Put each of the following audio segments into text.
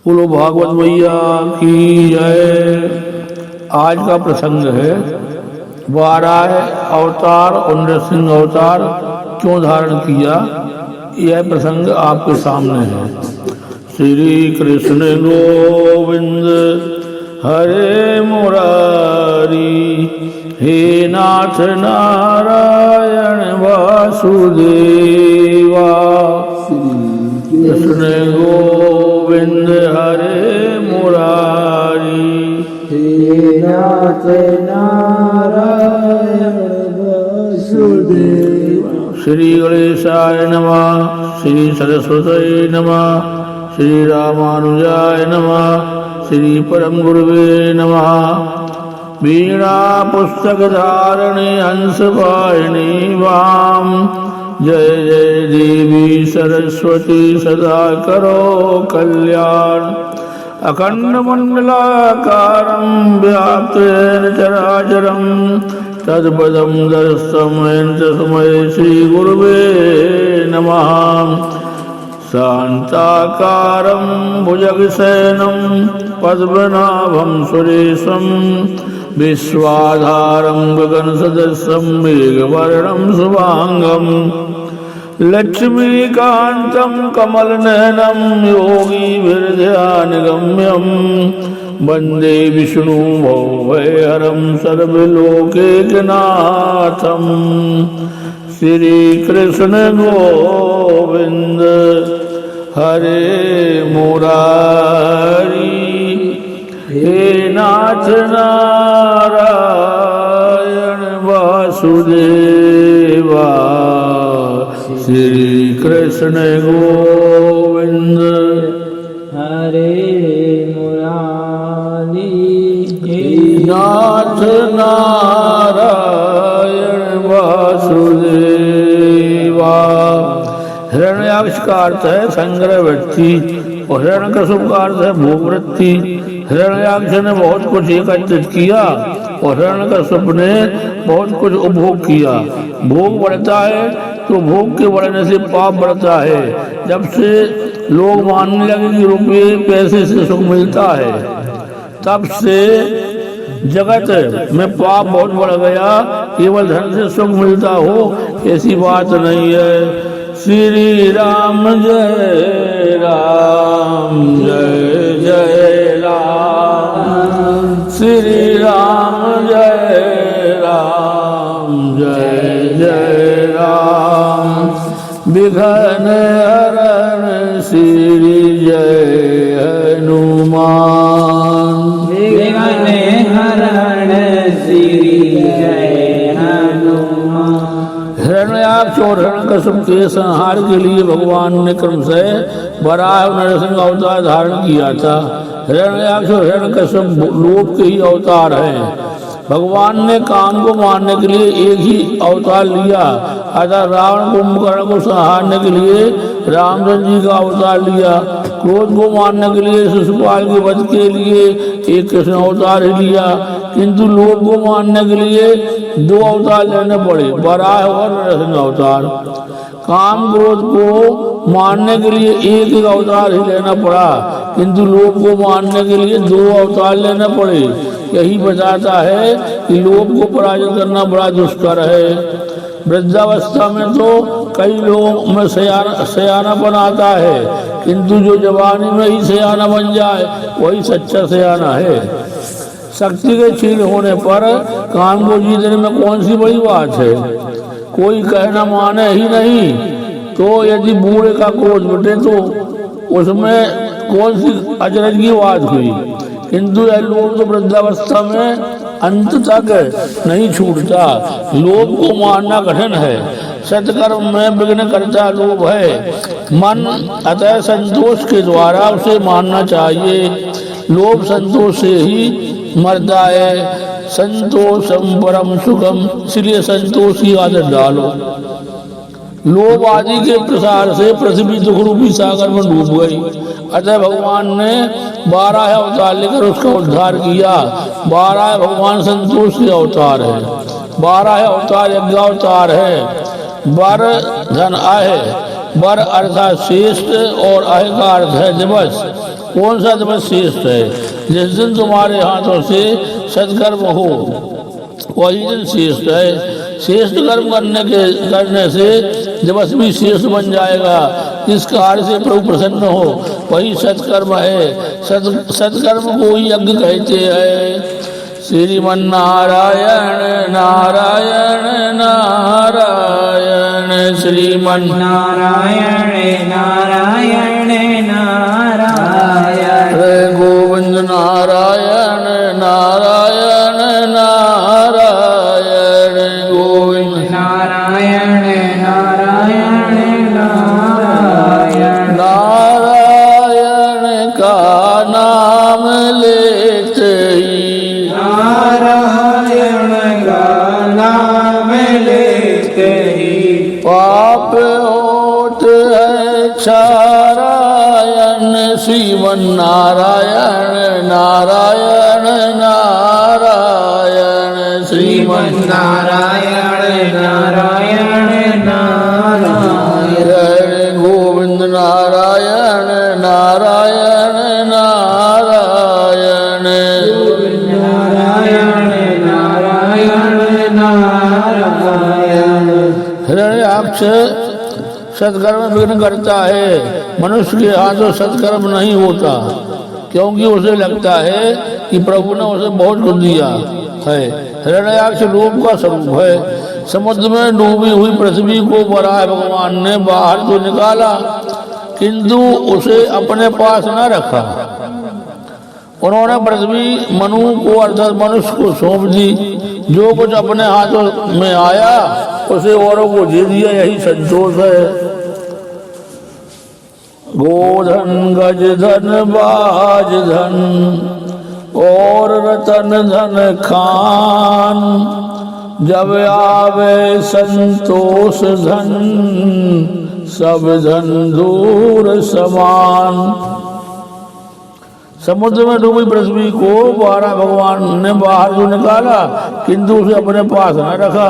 बोलो भागवत मैया की जय। आज का प्रसंग है 12 अवतार और नृसिंह अवतार क्यों धारण किया, यह प्रसंग आपके सामने है। श्री कृष्ण गोविंद हरे मुरारी, हे नाथ नारायण वासुदेवा। कृष्ण गोविंद हरे मुरारी, हे नाथ नारायण वासुदेवा। श्री गणेशाय नमः, श्री सरस्वती नमः, श्री रामानुजाय नमः, श्री परम गुरुवे नमः। वीणा पुस्तक धारणे हंस वाहिनी वाम, जय जय देवी सरस्वती सदा करो कल्याण। अखंड मंडलाकारं व्याप्तेन चराचरं, तत्पदं दर्शनं तस्मै श्री गुरुवे नमः। शान्ताकारं भुजगशयनं पद्मनाभं सुरेशं, विश्वाधारं गगनसदृशं मेघवर्णं शुभांगं, लक्ष्मीकान्तं कमलनयनं योगिभिर्ध्यानगम्यं, वन्दे विष्णु भवभयहरं सर्वलोकैकनाथं। श्री कृष्ण गोविंद हरे मुरारी, हे नाथ नारायण वासुदेवा। श्री कृष्ण गोविंद हरे मुरारी, हे नाथ नारायण वासुदेवा। हिरण्याक्ष का अर्थ है संग्रह वृत्ति और हिरण्यकशिप का अर्थ है भोग वृत्ति। हिरण्याक्ष ने बहुत कुछ एकत्रित किया और हिरण्यकशिप ने बहुत कुछ उपभोग किया। भोग बढ़ता है तो भोग के बढ़ने से पाप बढ़ता है। जब से लोग मानने लगे कि रुपये पैसे से सुख मिलता है, तब से जगत में पाप बहुत बढ़ गया। केवल धन से सुख मिलता हो ऐसी बात नहीं है। श्री राम जय राम, जय जय राम। श्री राम जय राम, जय जय राम। विघ्न हरण श्री जय हनुमान, विघ्न हरण श्री जय हनुमान। हिरण्याक्ष और हिरण्यकशिप के संहार के लिए भगवान ने क्रम से वराह और नरसिंह अवतार धारण किया था। हिरण्याक्ष और हिरण्यकशिप लोक के ही अवतार हैं। भगवान ने काम को मारने के लिए एक ही अवतार लिया, अतः रावण कुंभकर्ण को संहारने के लिए रामचंद्र जी का अवतार लिया। क्रोध को मारने के लिए शिशुपाल के वध के लिए एक कृष्ण अवतार ही लिया, किंतु लोभ को मारने के लिए दो अवतार लेने पड़े, वराह और नरसिंह अवतार। काम क्रोध को मारने के लिए एक ही अवतार ही लेना पड़ा, किंतु लोभ को मारने के लिए दो अवतार लेने पड़े। यही बताता है कि लोभ को पराजित करना बड़ा दुष्कर है। वृद्धावस्था में तो कई लोगों में सयानापन आता है, किंतु जो जवानी में ही सयाना बन जाए वही सच्चा सयाना है। शक्ति के क्षीण होने पर काम को जीतने में कौन सी बड़ी बात है। कोई कहना माने ही नहीं, तो यदि बूढ़े का क्रोध बटे तो उसमें कौन सी अचरज की बात हुई। किंतु यह लोभ तो वृद्धावस्था में अंत तक नहीं छूटता। लोभ को मारना कठिन है। सत्कर्म में विघ्न करता लोभ है मन, अतः संतोष के द्वारा उसे मारना चाहिए। लोभ संतोष से ही मरता है। संतोषम परम सुखम, इसलिए संतोष की आदत डालो। लोभ आदि के प्रसार से पृथ्वी दुख रूपी सागर में डूब गई, अतः भगवान ने 12 अवतार लेकर उसका उद्धार किया। 12 भगवान संतोष के अवतार है। 12 अवतार यज्ञावतार है। वर धन आहे वर अर्थात श्रेष्ठ और अह का अर्थ है दिवस। कौन सा दिवस श्रेष्ठ है? जिस दिन तुम्हारे हाथों से सत्कर्म हो वही दिन श्रेष्ठ है। श्रेष्ठ कर्म करने से दिवस भी श्रेष्ठ बन जाएगा। इस कार्य से प्रभु प्रसन्न हो वही सत्कर्म है। सत्कर्म को ही यज्ञ कहते हैं। श्रीमन नारायण नारायण नारायण श्रीमन नारायण नारायण नारायण गोविंद नारायण नारायण नारायण गोविंद नारायण नारायण नारायण नारायण का नाम लेते ही नारायण का नाम लेते ही पाप होते है क्षारायण श्रीमन नारायण नारायण नारायण श्रीमन नारायण नारायण नारायण गोविंद नारायण नारायण नारायण नारायण नारायण नारायण हिरण्याक्ष सत्कर्म विघ्न करता है। मनुष्य के हाथों सत्कर्म नहीं होता क्योंकि उसे लगता है कि प्रभु ने उसे बहुत कुछ दिया है। हिरण्याक्ष रूप का स्वरूप है। समुद्र में डूबी हुई पृथ्वी को वराह भगवान ने बाहर तो निकाला किंतु उसे अपने पास न रखा। उन्होंने पृथ्वी मनु को अर्थात मनुष्य को सौंप दी। जो कुछ अपने हाथों में आया उसे औरों को दे दिया, यही संतोष है। गोधन गज धन बाज धन और रतन धन खान जब आवे संतोष धन सब धन दूर समान। समुद्र में डूबी पृथ्वी को बारह भगवान ने बाहर जो निकाला किंतु उसे अपने पास न रखा।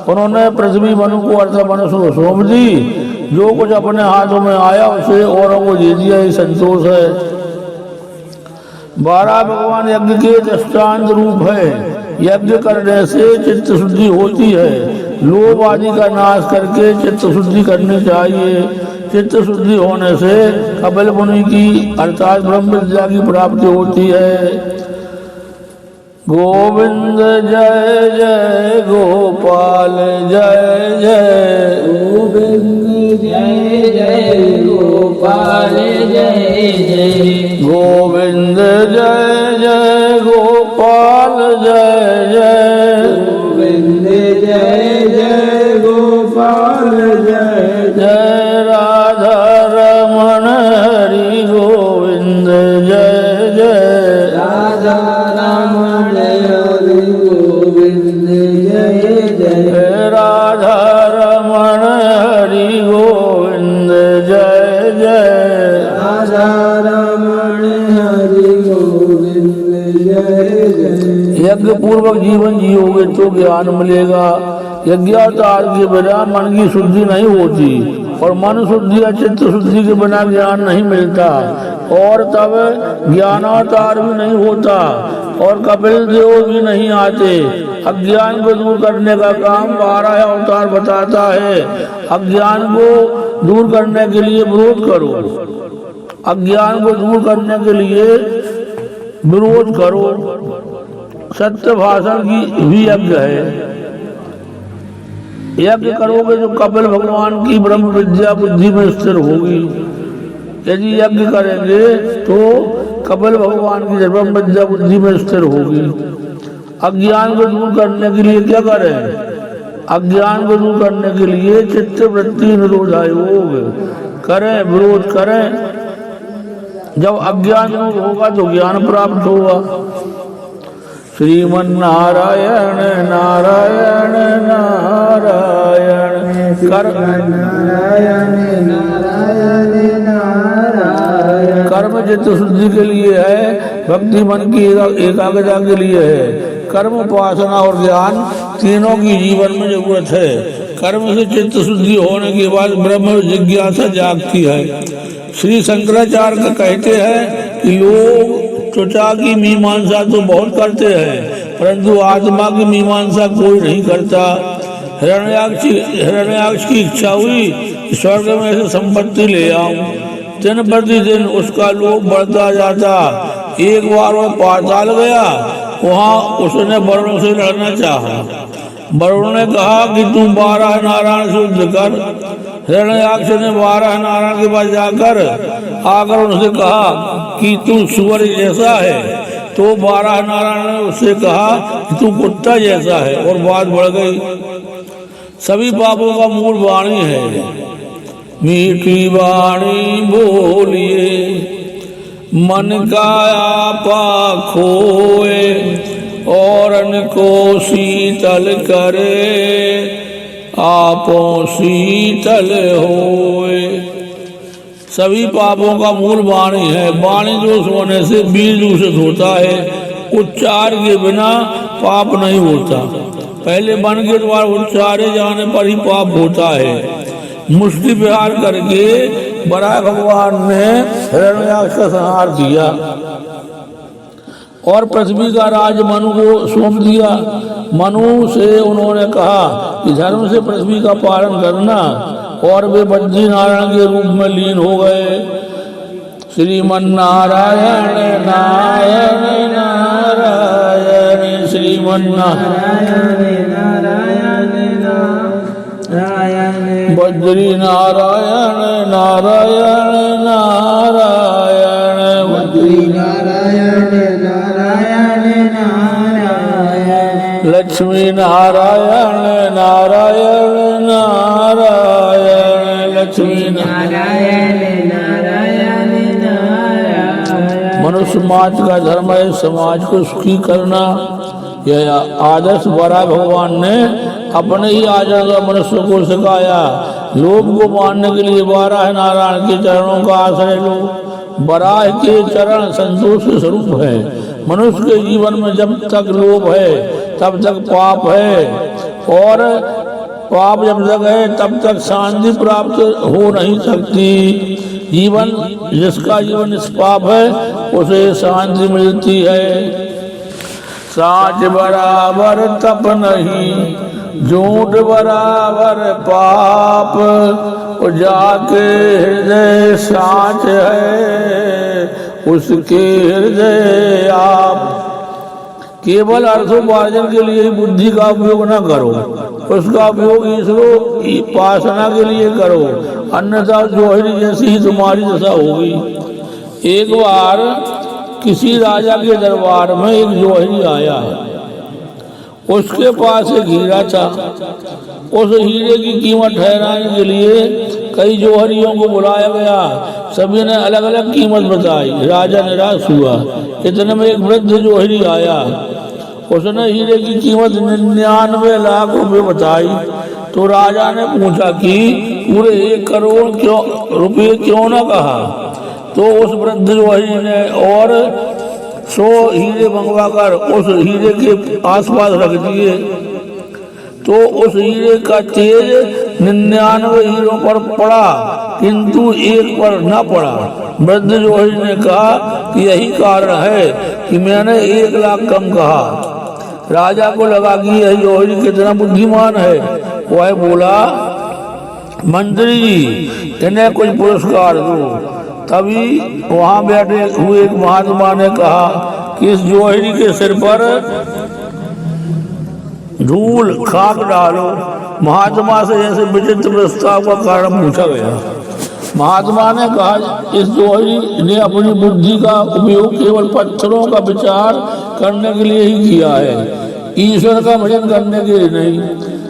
उन्होंने पृथ्वी मनु को अर्थात मनुष्य को सौंप दी। जो कुछ अपने हाथों में आया उसे औरों को दे दिया, ये संतोष है। बारह भगवान यज्ञ के दृष्टांत रूप है। यज्ञ करने से चित्त शुद्धि होती है। लोभ आदि का नाश करके चित्त शुद्धि करनी चाहिए। चित्त शुद्धि होने से कपिल मुनि की अर्थात ब्रह्म विद्या की प्राप्ति होती है। गोविंद जय जय गोपाल जय जय गोविंद जय जय गोपाल जय जय गोविंद जय जय गोपाल जय जय गोविंद जय जय गोपाल जय जय राधा रमण हरि गोविंद जय जय राधा रमण हरि गोविंद जय जय राधा रमण हरि गोविंद जय जय राधा रमण हरि गोविंद जय जय। यज्ञ पूर्वक जीवन जियोगे तो ज्ञान मिलेगा। यज्ञावतार के बिना मन की शुद्धि नहीं होती और मन शुद्धि या चित्त शुद्धि के बिना ज्ञान नहीं मिलता और तब ज्ञानावतार भी नहीं होता और कपिल देव भी नहीं आते। अज्ञान को दूर करने का काम 12 अवतार बताता है। अज्ञान को दूर करने के लिए विरोध करो। अज्ञान को दूर करने के लिए विरोध करो। सत्य भाषण की भी यज्ञ है। यज्ञ करोगे तो कपिल भगवान की ब्रह्म विद्या बुद्धि में स्थिर होगी। यदि यज्ञ करेंगे तो कपिल भगवान की ब्रह्म विद्या बुद्धि में स्थिर होगी। अज्ञान को दूर करने के लिए क्या करें? अज्ञान को दूर करने के लिए चित्त वृत्ति निरोधा योग करें, विरोध करें। जब अज्ञान दूर होगा तो ज्ञान प्राप्त होगा। श्रीमन नारायण नारायण नारायण नारायण नारायण नारायण कर्म चित्त शुद्धि के लिए है, भक्ति मन की एकाग्रता के लिए है। कर्म उपासना और ज्ञान तीनों की जीवन में जरूरत है। कर्म से चित्त शुद्धि होने के बाद ब्रह्म जिज्ञासा जागती है। श्री शंकराचार्य कहते हैं कि लोग त्वचा की मीमांसा तो बहुत करते हैं, परंतु आत्मा की मीमांसा कोई नहीं करता। हिरण्याक्ष की इच्छा हुई कि स्वर्ग में से संपत्ति ले आऊं। दिन प्रतिदिन उसका लोभ बढ़ता जाता। एक बार वह पाताल गया, वहां उसने वरुण से लड़ना चाहा। वरुण ने कहा कि तू 12 नारायण शुद्ध कर। हिरण्याक्ष ने 12 नारायण के पास जाकर आकर उनसे कहा कि तू सुअर जैसा है, तो 12 नारायण ने उससे कहा कि तू कुत्ता जैसा है, और बात बढ़ गई। सभी पापों का मूल वाणी है। मीठी वाणी बोलिए, मन का आपा खोए, औरन को शीतल करे, आपो शीतल होए। सभी पापों का मूल वाणी है। वाणी दोष होने से बीज दूषित होता है। उच्चार के बिना पाप नहीं होता। पहले मन के द्वारा उच्चारे जाने पर ही पाप होता है। मुष्टि विहार करके बराह भगवान ने हिरण्याक्ष का संहार किया और पृथ्वी का राज मनु को सौंप दिया। मनु से उन्होंने कहा कि धर्म से पृथ्वी का पालन करना, और वे बद्री नारायण के रूप में लीन हो गए। श्रीमन नारायण नारायण नारायण, श्रीमन नारायण बद्री नारायण नारायण नारायण, बद्री नारायण नारायण नारायण, लक्ष्मी नारायण नारायण नारायण, लक्ष्मी नारायण नारायण नारायण। मनुष्य समाज का धर्म है समाज को सुखी करना। यह आदर्श बराह भगवान ने अपने ही आचरण का मनुष्य को सिखाया। लोभ को मानने के लिए 12 नारायण के चरणों का आश्रय लो। बराह के चरण संतोष के स्वरूप है। मनुष्य के जीवन में जब तक लोभ है तब तक पाप है, और पाप जब तक है तब तक शांति प्राप्त हो नहीं सकती। जिसका जीवन निष्पाप है उसे शांति मिलती है। साच बराबर तप नहीं, झूठ बराबर पाप, जाके हृदय साच है, उसके हृदय आप। केवल अर्थोपार्जन के लिए ही बुद्धि का उपयोग न करो, उसका उपयोग ईश्वर उपासना के लिए करो, अन्यथा जोहरी जैसी ही तुम्हारी दशा होगी। एक बार किसी राजा के दरबार में एक जोहरी आया। उसके पास एक हीरा था। उस हीरे की कीमत ठहराने के लिए कई जोहरियों को बुलाया गया। सभी ने अलग अलग कीमत बताई। राजा निराश हुआ। इतने में एक वृद्ध जोहरी आया। उसने हीरे की कीमत 99 लाख रुपए बताई। तो राजा ने पूछा कि पूरे 1 करोड़ रुपए क्यों ना कहा। तो उस वृद्ध जोहरी ने और 100 हीरे मंगवाकर उस हीरे के आसपास रख दिए। तो उस हीरे का तेज 99 हीरों पर पड़ा, किंतु एक पर न पड़ा। वृद्ध जोहरी ने कहा कि यही कारण है कि मैंने 1 लाख कम कहा। राजा को लगा कि यह जोहरी कितना बुद्धिमान है। वह बोला, मंत्री जी इन्हें कुछ पुरस्कार दो। तभी वहां बैठे हुए एक महात्मा ने कहा कि इस जोहरी के सिर पर धूल खाक डालो। महात्मा से ऐसे विचित्र प्रस्ताव का कारण पूछा गया। महात्मा ने कहा, इस जोहरी ने अपनी बुद्धि का उपयोग केवल पत्थरों का विचार करने के लिए ही किया है, ईश्वर का भजन करने के लिए नहीं।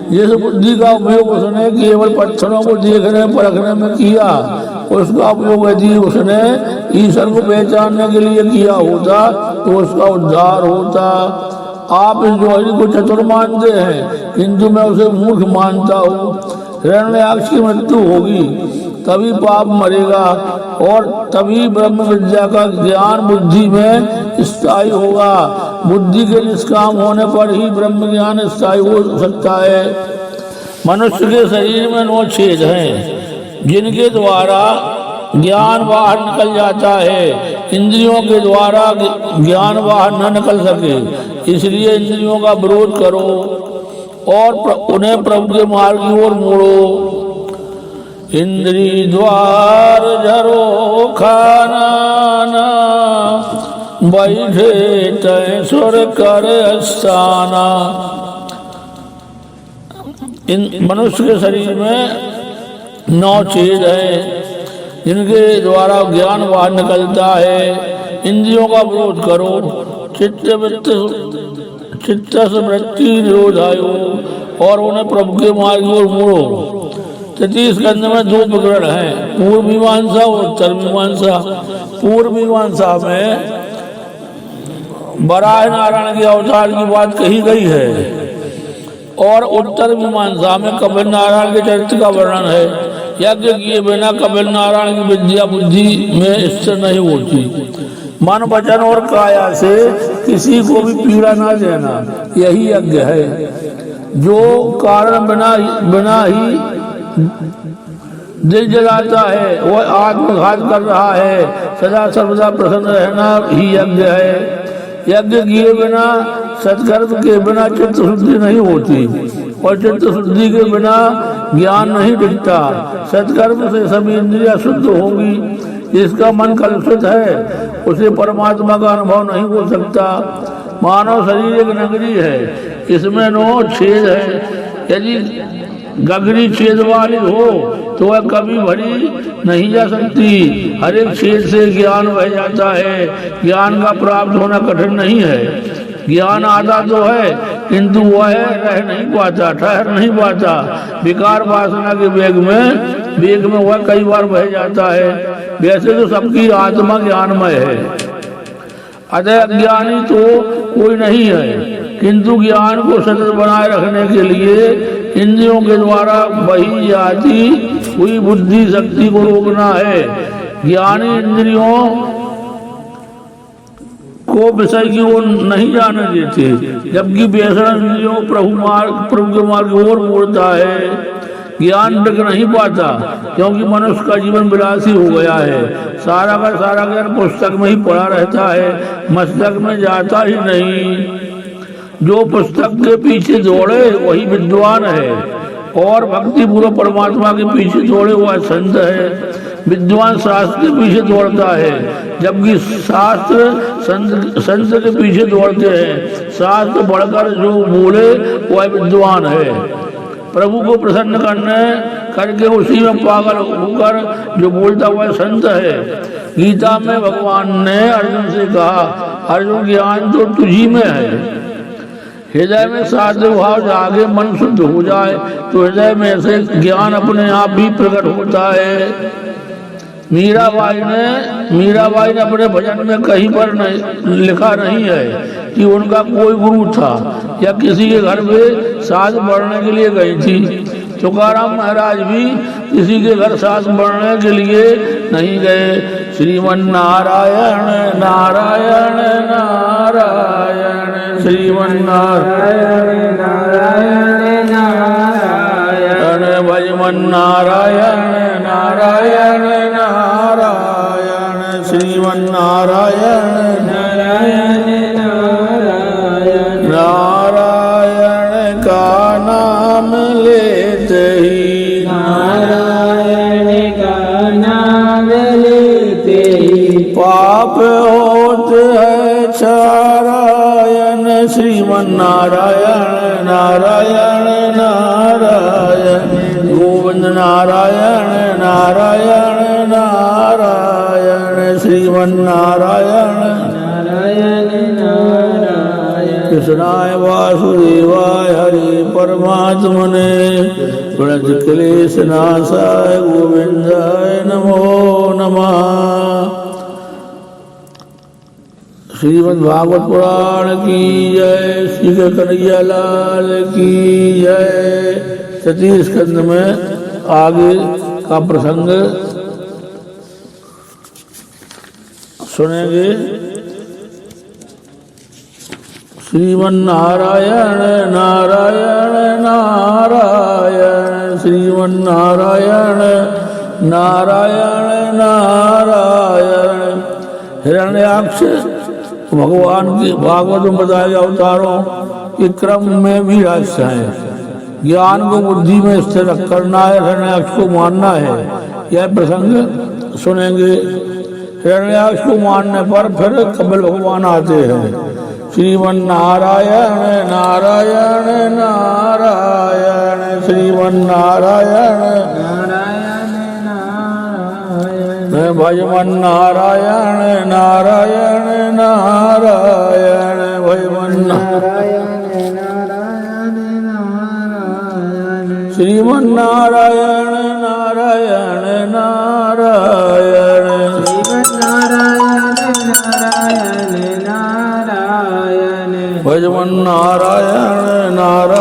जिस बुद्धि का उपयोग उसने केवल पत्थरों को देखने परखने में किया, उसका उपयोग यदि उसने ईश्वर को पहचानने के लिए किया होता तो उसका उद्धार होता। आप इस जोहरी को चतुर मानते हैं, किंतु मैं उसे मूर्ख मानता हूँ। हिरण्याक्ष की मृत्यु होगी, तभी पाप मरेगा, और तभी ब्रह्म विद्या का ज्ञान बुद्धि में स्थायी होगा। बुद्धि के निष्काम होने पर ही ब्रह्म ज्ञान स्थायी हो सकता है। मनुष्य के शरीर में 9 छेद हैं जिनके द्वारा ज्ञान बाहर निकल जाता है। इंद्रियों के द्वारा ज्ञान बाहर न निकल सके, इसलिए इंद्रियों का विरोध करो और उन्हें प्रभु के मार्ग की ओर मोड़ो। इंद्री द्वार झरो खाना बैठे तय सुर कर स्थाना। मनुष्य के शरीर में 9 छेद हैं जिनके द्वारा ज्ञान बाहर निकलता है। इंद्रियों का विरोध करो, चित्त वृत्ति निरोधायो और उन्हें प्रभु के मार्ग की ओर मोड़ो। 33 स्कंद में 2 प्रकरण हैं, पूर्व मीमांसा और उत्तर मीमांसा। पूर्व मीमांसा में वराह नारायण के अवतार की बात कही गई है और उत्तर मीमांसा में कपिल नारायण के चरित्र का वर्णन है। यज्ञ किए बिना कपिल नारायण की विद्या बुद्धि में स्थिर नहीं होती। मन वचन और काया से किसी को भी पीड़ा ना देना, यही यज्ञ है। जो कारण बिना ही दिल जलाता है वह आत्मघात कर रहा है। सदा सर्वदा प्रसन्न रहना ही यज्ञ है। यज्ञ किए बिना, सत्कर्म के बिना चित्त शुद्धि नहीं होती और चित्त शुद्धि के बिना ज्ञान नहीं दिखता। सत्कर्म से सभी इंद्रियां शुद्ध होंगी। जिसका मन कलुषित है उसे परमात्मा का अनुभव नहीं हो सकता। मानव शरीर एक नगरी है, इसमें 9 छेद है। यदि गगरी छेद वाली हो तो वह कभी भरी नहीं जा सकती। हर एक छेद से ज्ञान बह जाता है। ज्ञान का प्राप्त होना कठिन नहीं है। ज्ञान आता तो है किंतु वह रह नहीं पाता, ठहर नहीं पाता। विकार वासना के वेग में वह कई बार बह जाता है। वैसे तो सबकी आत्मा ज्ञानमय है, अतः अज्ञानी तो कोई नहीं है, किंतु ज्ञान को सतत बनाए रखने के लिए इंद्रियों के द्वारा बही जाती हुई बुद्धि शक्ति को रोकना है। ज्ञानी इंद्रियों को विषय की ओर नहीं जाने देते, जबकि बेसरण इंद्रियों प्रभु के मार्ग की ओर मोड़ता है। ज्ञान टिक नहीं पाता क्योंकि मनुष्य का जीवन विलासी हो गया है। सारा का सारा ज्ञान पुस्तक में ही पड़ा रहता है, मस्तक में जाता ही नहीं। जो पुस्तक के पीछे दौड़े वही विद्वान है और भक्ति पूर्वक परमात्मा के पीछे दौड़े वह संत है। विद्वान शास्त्र के पीछे दौड़ता है, जबकि शास्त्र संत के पीछे दौड़ते हैं। शास्त्र बढ़कर जो बोले वह विद्वान है। प्रभु को प्रसन्न करके उसी में पागल होकर जो बोलता वह संत है। गीता में भगवान ने अर्जुन से कहा, अर्जुन ज्ञान तो तुझी में है। हृदय में साधु भाव जागे, मन शुद्ध हो जाए तो हृदय में से ज्ञान अपने आप भी प्रकट होता है। मीराबाई ने अपने भजन में कहीं पर लिखा नहीं है कि उनका कोई गुरु था या किसी के घर में साथ पढ़ने के लिए गई थी। तुकाराम महाराज भी किसी के घर साथ पढ़ने के लिए नहीं गए। श्रीमन नारायण नारायण नारायण, श्रीमन नारायण नारायण नारायण, भजमन नारायण नारायण नारायण, श्रीमन नारायण नारायण नारायण। नारायण का नाम लेते ही, नारायण का नाम लेते ही पाप होते है क्षारायण। श्रीमन नारायण नारायण नारायण, गोविंद नारायण नारायण नारायण, श्रीमन नारायण नारायण नारायण। कृष्णाय वासुदेवाय हरे परमात्मने प्रणत क्लेश नाशाय गोविंदाय नमो नमः। श्रीमद् भागवत पुराण की जय, श्री कन्हैया लाल की जय। 33 स्कंद में आगे का प्रसंग सुनेंगे। श्रीमन्नारायण नारायण नारायण श्रीमन्नारायण नारायण नारायण। हिरण्याक्ष भगवान की भागवत में बताए गए अवतारों के क्रम में भी रहस्य है। ज्ञान को बुद्धि में स्थिर करना है, हिरण्याक्ष को मानना है। यह प्रसंग सुनेंगे। हिरण्याक्ष को मानने पर फिर कपिल भगवान आते हैं। श्रीमन्नारायण नारायण नारायण श्रीमन्नारायण नारायण नारायण भजमन्नारायण नारायण नारायण भजमन्नारायण नारायण नारायण श्रीमन्नारायण नारायण नारायण नारायण नारायण नारायण भजमन्नारायण नारायण